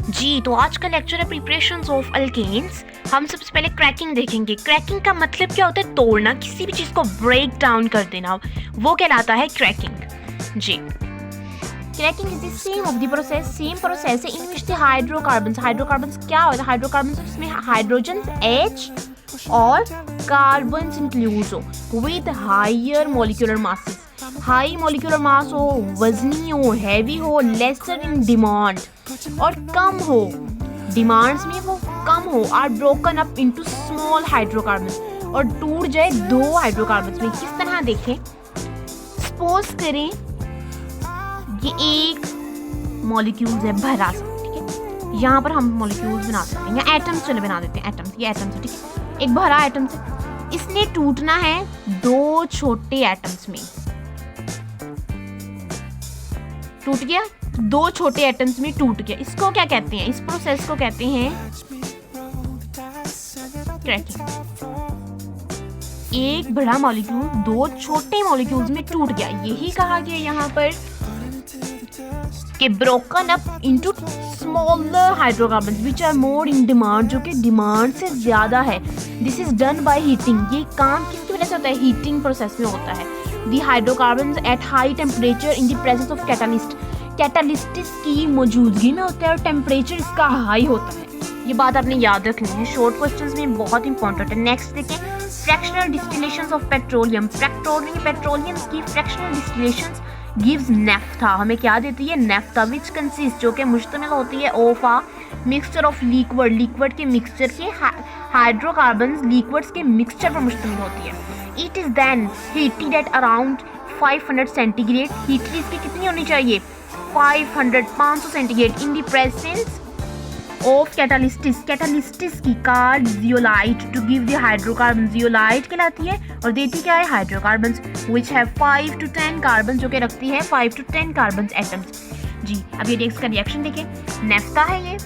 जी, तो आज का लेक्चर है प्रिपरेशंस ऑफ अल्केन्स। हम सबसे पहले क्रैकिंग देखेंगे। क्रैकिंग का मतलब क्या होता है? तोड़ना, किसी भी चीज़ को ब्रेक डाउन कर देना, वो कहलाता है क्रैकिंग। जी, cracking is the same of the process, same process है इन विच द हाइड्रोकार्बन्स क्या होता है? हाइड्रोकार्बन्स इसमें हाइड्रोजन H और कार्बन्स इंक्लूड हो with higher molecular masses. High molecular mass हो, वजनी हो, हैवी हो, लेसर इन डिमांड और कम हो, डिमांड्स में वो कम हो, are broken up into small hydrocarbons और टूट जाए दो हाइड्रोकार्बन्स में। किस तरह देखें, सपोज करें ये एक मॉलिक्यूल्स है भरा सा, ठीक है, यहाँ पर हम मॉलिक्यूल्स बना सकते हैं या एटम्स चले बना देते हैं, एटम्स, ये एटम्स है, ठीक है, एक भरा एटम्स है, इसने टूटना है दो छोटे एटम्स में, टूट गया, दो छोटे एटम्स में टूट गया। इसको क्या कहते हैं? इस प्रोसेस को कहते हैं क्रैकिंग। एक बड़ा मॉलिक्यूल दो छोटे मॉलिक्यूल्स में टूट गया, यही कहा गया यहाँ पर कि broken up into smaller hydrocarbons which are more in demand, जो कि डिमांड से ज्यादा है। This is done by heating. ये काम किसकी वजह से होता है? हीटिंग प्रोसेस में होता है। The hydrocarbons at high temperature in the presence of catalyst, catalysts की मौजूदगी में होता है और टेम्परेचर इसका हाई होता है। ये बात आपने याद रखनी है, शॉर्ट क्वेश्चंस में बहुत इंपॉर्टेंट है। नेक्स्ट देखें, फ्रैक्शनल डिस्टिलेशंस ऑफ पेट्रोलियम। पेट्रोलियम की फ्रैक्शनल डिस्टिलेशंस गिव्स नेफ्था, हमें क्या देती है? नेफ्था, विच कंसिस्ट, जो कि मुश्तमिल होती है of a mixture of liquid के मिक्सचर के, हाइड्रोकार्बन्स लिक्विड्स के मिक्सचर पर मुश्तमिल होती है। It is then heated at around 500 centigrade. Heat इसकी कितनी होनी चाहिए? 500 centigrade in the presence of catalysts की carboxylate to give the hydrocarbon. Zeolite कहलाती है और देती क्या है? Hydrocarbons which have 5 to 10 carbon, जो कि रखती है 5 to 10 कार्बन एटम्स। जी, अब ये का रिएक्शन देखें, नेफ्था है ये,